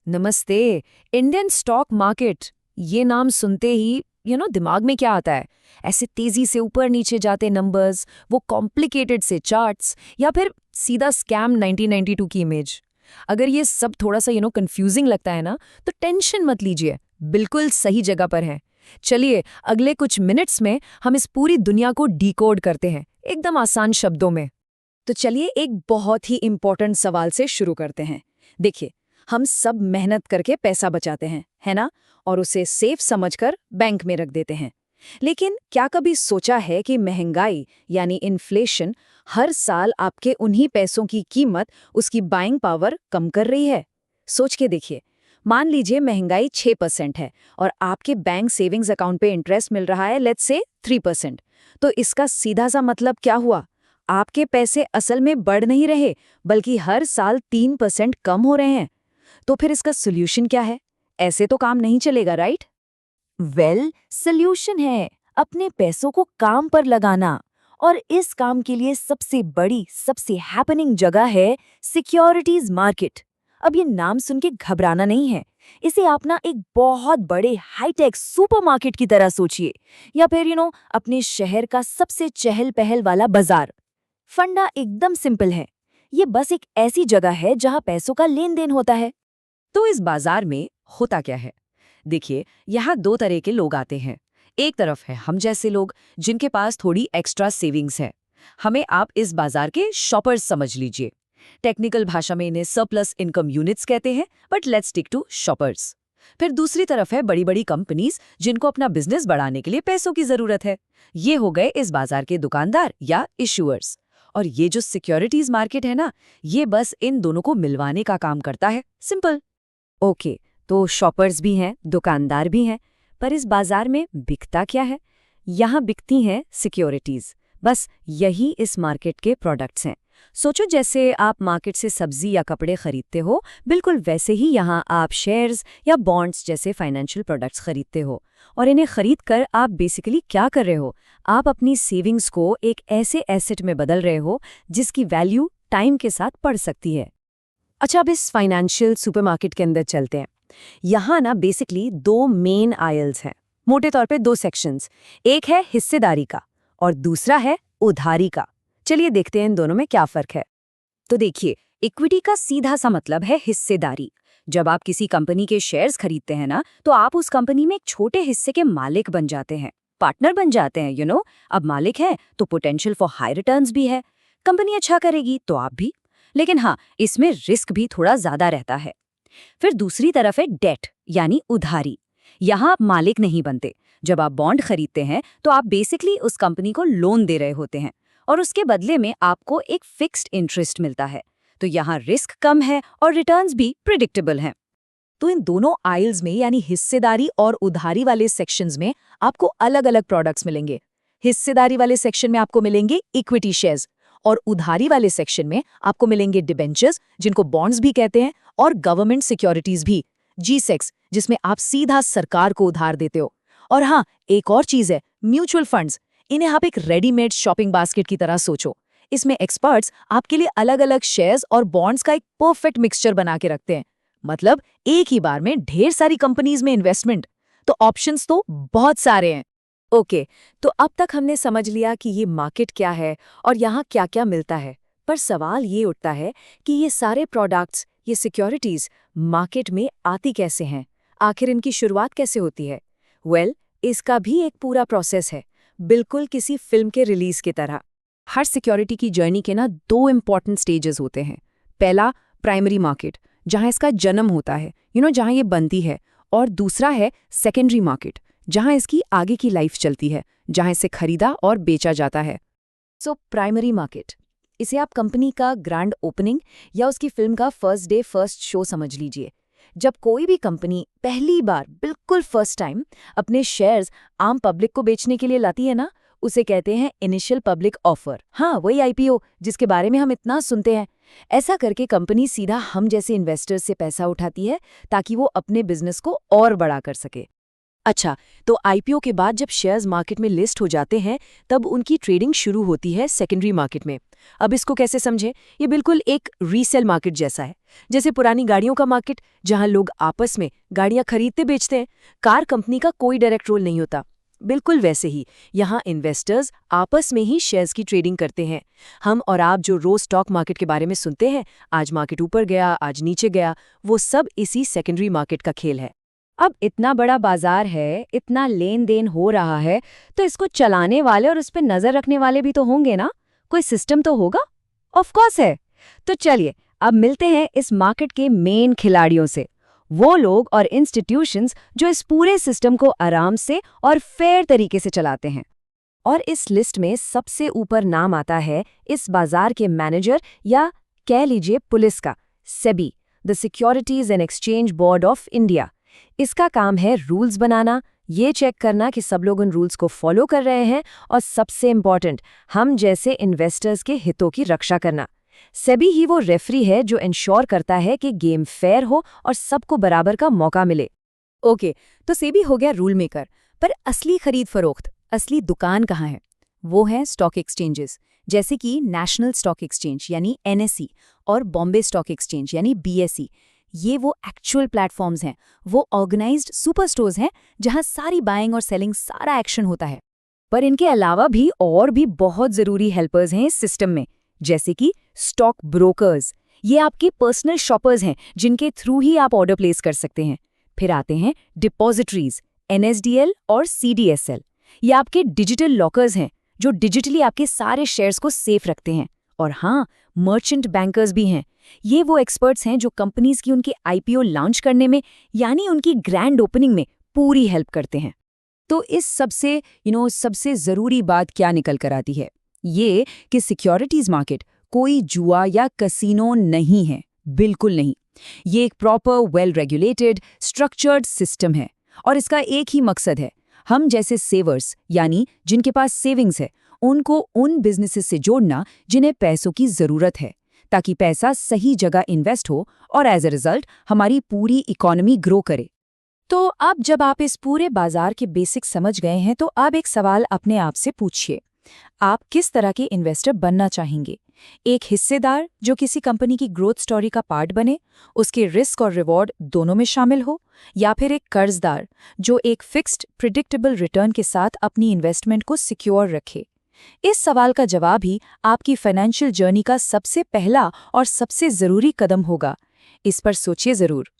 नमस्ते। Indian stock market, ये नाम सुनते ही दिमाग में क्या आता है? ऐसे तेजी से ऊपर नीचे जाते नंबर्स, वो कॉम्प्लिकेटेड से चार्ट्स, या फिर सीधा स्कैम 1992 की इमेज? अगर ये सब थोड़ा सा कंफ्यूजिंग लगता है ना, तो टेंशन मत लीजिए, बिल्कुल सही जगह पर है। चलिए अगले कुछ मिनट्स में हम इस पूरी दुनिया को डिकोड करते हैं, एकदम आसान शब्दों में। तो चलिए एक बहुत ही इम्पोर्टेंट सवाल से शुरू करते हैं। देखिए, हम सब मेहनत करके पैसा बचाते हैं, है ना? और उसे सेफ समझकर बैंक में रख देते हैं। लेकिन क्या कभी सोचा है कि महंगाई यानी इन्फ्लेशन हर साल आपके उन्हीं पैसों की कीमत, उसकी बाइंग पावर कम कर रही है? सोच के देखिए। मान लीजिए महंगाई 6% है और आपके बैंक सेविंग्स अकाउंट पे इंटरेस्ट मिल रहा है, लेट्स से 3%। तो इसका सीधा सा मतलब क्या हुआ? आपके पैसे असल में बढ़ नहीं रहे, बल्कि हर साल 3% कम हो रहे हैं। तो फिर इसका सोल्यूशन क्या है? ऐसे तो काम नहीं चलेगा, राइट? सल्यूशन है अपने पैसों को काम पर लगाना। और इस काम के लिए सबसे बड़ी, सबसे हैपनिंग जगह है सिक्योरिटीज मार्केट। अब ये नाम सुन के घबराना नहीं है। इसे आप ना एक बहुत बड़े हाईटेक सुपरमार्केट की तरह सोचिए, या फिर अपने शहर का सबसे चहल पहल वाला बाजार। फंडा एकदम सिंपल है। ये बस एक ऐसी जगह है जहां पैसों का लेन देन होता है। तो इस बाजार में होता क्या है? देखिए, यहाँ दो तरह के लोग आते हैं। एक तरफ है हम जैसे लोग, जिनके पास थोड़ी एक्स्ट्रा सेविंग्स है। हमें आप इस बाजार के शॉपर्स समझ लीजिए। टेक्निकल भाषा में इन्हें सरप्लस इनकम यूनिट्स कहते हैं, but let's stick to shoppers. फिर दूसरी तरफ है बड़ी बड़ी कंपनीज, जिनको अपना बिजनेस बढ़ाने के लिए पैसों की जरूरत है। ये हो गए इस बाजार के दुकानदार या इशूअर्स। और ये जो सिक्योरिटीज मार्केट है ना, ये बस इन दोनों को मिलवाने का काम करता है। सिंपल। ओके, तो शॉपर्स भी हैं, दुकानदार भी हैं, पर इस बाजार में बिकता क्या है? यहाँ बिकती हैं सिक्योरिटीज। बस यही इस मार्केट के प्रोडक्ट्स हैं। सोचो जैसे आप मार्केट से सब्जी या कपड़े खरीदते हो, बिल्कुल वैसे ही यहाँ आप शेयर्स या बॉन्ड्स जैसे फाइनेंशियल प्रोडक्ट्स खरीदते हो। और इन्हें खरीद कर आप बेसिकली क्या कर रहे हो? आप अपनी सेविंग्स को एक ऐसे एसेट में बदल रहे हो जिसकी वैल्यू टाइम के साथ बढ़ सकती है। अच्छा, अब इस फाइनेंशियल सुपरमार्केट के अंदर चलते हैं। यहाँ ना बेसिकली दो मेन आयल्स हैं, मोटे तौर पे दो सेक्शंस। एक है हिस्सेदारी का और दूसरा है उधारी का। चलिए देखते हैं इन दोनों में क्या फर्क है। तो देखिए, इक्विटी का सीधा सा मतलब है हिस्सेदारी। जब आप किसी कंपनी के शेयर्स खरीदते हैं ना, तो आप उस कंपनी में एक छोटे हिस्से के मालिक बन जाते हैं, पार्टनर बन जाते हैं। अब मालिक है तो पोटेंशियल फॉर हाई रिटर्न्स भी है। कंपनी अच्छा करेगी तो आप भी। लेकिन हाँ, इसमें रिस्क भी थोड़ा ज्यादा रहता है। फिर दूसरी तरफ है डेट यानी उधारी। यहाँ आप मालिक नहीं बनते। जब आप बॉन्ड खरीदते हैं तो आप बेसिकली उस कंपनी को लोन दे रहे होते हैं, और उसके बदले में आपको एक फिक्स्ड इंटरेस्ट मिलता है। तो यहाँ रिस्क कम है और रिटर्न्स भी प्रिडिक्टेबल हैं। तो इन दोनों आइल्स में यानी हिस्सेदारी और उधारी वाले सेक्शंस में आपको अलग अलग प्रोडक्ट्स मिलेंगे। हिस्सेदारी वाले सेक्शन में आपको मिलेंगे इक्विटी शेयर्स, और उधारी वाले सेक्शन में आपको मिलेंगे डिबेंचर्स, जिनको बॉन्ड्स भी कहते हैं, और गवर्नमेंट सिक्योरिटीज भी, G-Secs, जिसमें आप सीधा सरकार को उधार देते हो। और हाँ, एक और चीज है, म्यूचुअल फंड्स। इन्हें आप एक रेडीमेड शॉपिंग बास्केट की तरह सोचो। इसमें एक्सपर्ट्स आपके लिए अलग अलग शेयर्स और बॉन्ड्स का एक परफेक्ट मिक्सचर बना के रखते हैं। मतलब एक ही बार में ढेर सारी कंपनीज में इन्वेस्टमेंट। तो ऑप्शंस तो बहुत सारे हैं। ओके, तो अब तक हमने समझ लिया कि ये मार्केट क्या है और यहाँ क्या क्या मिलता है। पर सवाल ये उठता है कि ये सारे प्रोडक्ट्स, ये सिक्योरिटीज मार्केट में आती कैसे हैं? आखिर इनकी शुरुआत कैसे होती है? इसका भी एक पूरा प्रोसेस है, बिल्कुल किसी फिल्म के रिलीज की तरह। हर सिक्योरिटी की जर्नी के ना दो इंपॉर्टेंट स्टेजेस होते हैं। पहला, प्राइमरी मार्केट, जहां इसका जन्म होता है, जहां ये बनती है। और दूसरा है सेकेंडरी मार्केट, जहां इसकी आगे की लाइफ चलती है, जहां इसे खरीदा और बेचा जाता है। सो प्राइमरी मार्केट, इसे आप कंपनी का ग्रैंड ओपनिंग या उसकी फिल्म का फर्स्ट डे फर्स्ट शो समझ लीजिए। जब कोई भी कंपनी पहली बार, बिल्कुल फर्स्ट टाइम, अपने शेयर्स आम पब्लिक को बेचने के लिए लाती है ना, उसे कहते हैं इनिशियल पब्लिक ऑफर। हाँ, वही IPO जिसके बारे में हम इतना सुनते हैं। ऐसा करके कंपनी सीधा हम जैसे इन्वेस्टर्स से पैसा उठाती है, ताकि वो अपने बिजनेस को और बड़ा कर सके। अच्छा, तो आईपीओ के बाद जब शेयर्स मार्केट में लिस्ट हो जाते हैं तब उनकी ट्रेडिंग शुरू होती है सेकेंडरी मार्केट में। अब इसको कैसे समझें? ये बिल्कुल एक रीसेल मार्केट जैसा है। जैसे पुरानी गाड़ियों का मार्केट, जहां लोग आपस में गाड़ियां खरीदते बेचते हैं, कार कंपनी का कोई डायरेक्ट रोल नहीं होता। बिल्कुल वैसे ही यहाँ इन्वेस्टर्स आपस में ही शेयर्स की ट्रेडिंग करते हैं। हम और आप जो रोज स्टॉक मार्केट के बारे में सुनते हैं, आज मार्केट ऊपर गया, आज नीचे गया, वो सब इसी सेकेंडरी मार्केट का खेल है। अब इतना बड़ा बाजार है, इतना लेन देन हो रहा है, तो इसको चलाने वाले और उस पर नजर रखने वाले भी तो होंगे ना? कोई सिस्टम तो होगा? ऑफ कोर्स है। तो चलिए अब मिलते हैं इस मार्केट के मेन खिलाड़ियों से, वो लोग और इंस्टीट्यूशंस जो इस पूरे सिस्टम को आराम से और फेयर तरीके से चलाते हैं। और इस लिस्ट में सबसे ऊपर नाम आता है इस बाजार के मैनेजर या कह लीजिए पुलिस का, SEBI, the securities and exchange board of India. इसका काम है रूल्स बनाना, ये चेक करना कि सब लोग उन रूल्स को फॉलो कर रहे हैं और सबसे इम्पॉर्टेंट, हम जैसे इन्वेस्टर्स के हितों की रक्षा करना। सेबी ही वो रेफरी है जो इंश्योर करता है कि गेम फेयर हो और सबको बराबर का मौका मिले। ओके, तो सेबी हो गया रूल मेकर, पर असली खरीद फरोख्त, असली दुकान कहाँ है? वो है स्टॉक एक्सचेंजेस, जैसे कि नेशनल स्टॉक एक्सचेंज यानी एनएसई और बॉम्बे स्टॉक एक्सचेंज यानी बीएसई। ये वो एक्चुअल प्लेटफॉर्म्स हैं, वो ऑर्गेनाइज्ड सुपर स्टोर्स हैं जहां सारी बाइंग और सेलिंग सारा एक्शन होता है। पर इनके अलावा भी और भी बहुत ज़रूरी हेल्पर्स हैं इस सिस्टम में, जैसे कि स्टॉक ब्रोकर्स। ये आपके पर्सनल शॉपर्स हैं जिनके थ्रू ही आप ऑर्डर प्लेस कर सकते हैं। फिर आते हैं डिपॉजिटरीज, एनएसडीएल और सीडीएसएल। ये आपके डिजिटल लॉकर्स हैं जो डिजिटली आपके सारे शेयर्स को सेफ रखते हैं। और हाँ, मर्चेंट बैंकर्स भी हैं। ये वो एक्सपर्ट्स हैं जो कंपनीज की उनकी आईपीओ लॉन्च करने में यानी उनकी ग्रैंड ओपनिंग में पूरी हेल्प करते हैं। तो इस सबसे ज़रूरी बात क्या निकल कर आती है? ये कि सिक्योरिटीज़ मार्केट कोई जुआ या कसीनो नहीं है, बिल्कुल नहीं। ये एक proper well regulated structured system है और इसका एक ही मकसद है, हम जैसे सेवर्स यानी जिनके पास सेविंग्स है उनको उन बिजनेसेस से जोड़ना जिन्हें पैसों की ज़रूरत है, ताकि पैसा सही जगह इन्वेस्ट हो और एज अ रिजल्ट हमारी पूरी इकोनॉमी ग्रो करे। तो अब जब आप इस पूरे बाजार के बेसिक्स समझ गए हैं तो अब एक सवाल अपने आप से पूछिए, आप किस तरह के इन्वेस्टर बनना चाहेंगे? एक हिस्सेदार जो किसी कंपनी की ग्रोथ स्टोरी का पार्ट बने, उसके रिस्क और रिवॉर्ड दोनों में शामिल हो, या फिर एक कर्जदार जो एक फिक्स्ड प्रिडिक्टेबल रिटर्न के साथ अपनी इन्वेस्टमेंट को सिक्योर रखे? इस सवाल का जवाब ही आपकी फाइनेंशियल जर्नी का सबसे पहला और सबसे ज़रूरी कदम होगा। इस पर सोचिए ज़रूर।